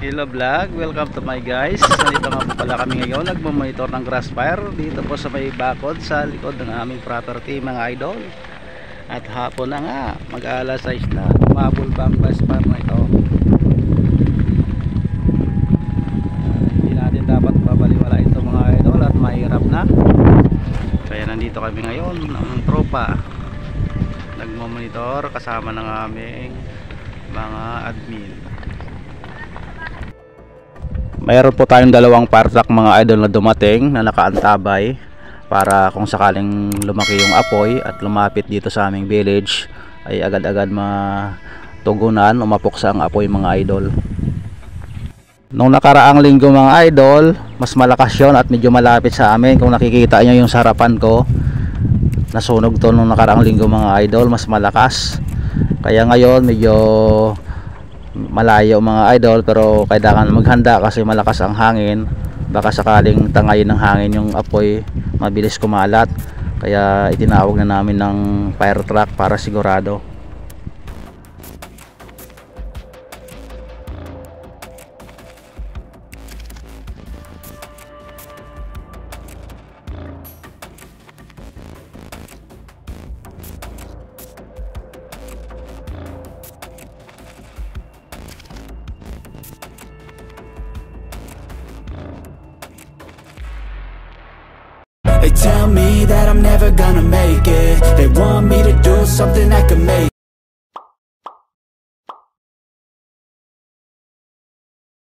Hello vlog, welcome to my guys. Nandito nga po pala kami ngayon, nagmamonitor ng grass fire dito po sa may bakod sa likod ng aming property mga idol. At hapon na nga, mag-alas 6 na, umabol ba ang grass fire na ito. Hindi natin dapat babaliwala ito mga idol at mahirap na. Kaya nandito kami ngayon ng tropa, nagmamonitor kasama ng aming mga admin. Mayroon po tayong dalawang fire truck mga idol na dumating na nakaantabay para kung sakaling lumaki yung apoy at lumapit dito sa aming village ay agad-agad matugunan, umapuksa ang apoy mga idol. Nung nakaraang linggo mga idol, mas malakas yun at medyo malapit sa amin. Kung nakikita nyo yung sarapan ko, nasunog to nung nakaraang linggo mga idol, mas malakas. Kaya ngayon medyo malayo mga idol, pero kailangan maghanda kasi malakas ang hangin. Baka sakaling tangayin ng hangin yung apoy, mabilis kumalat. Kaya itinawag na namin ng fire truck para sigurado. They tell me that I'm never gonna make it. They want me to do something that could make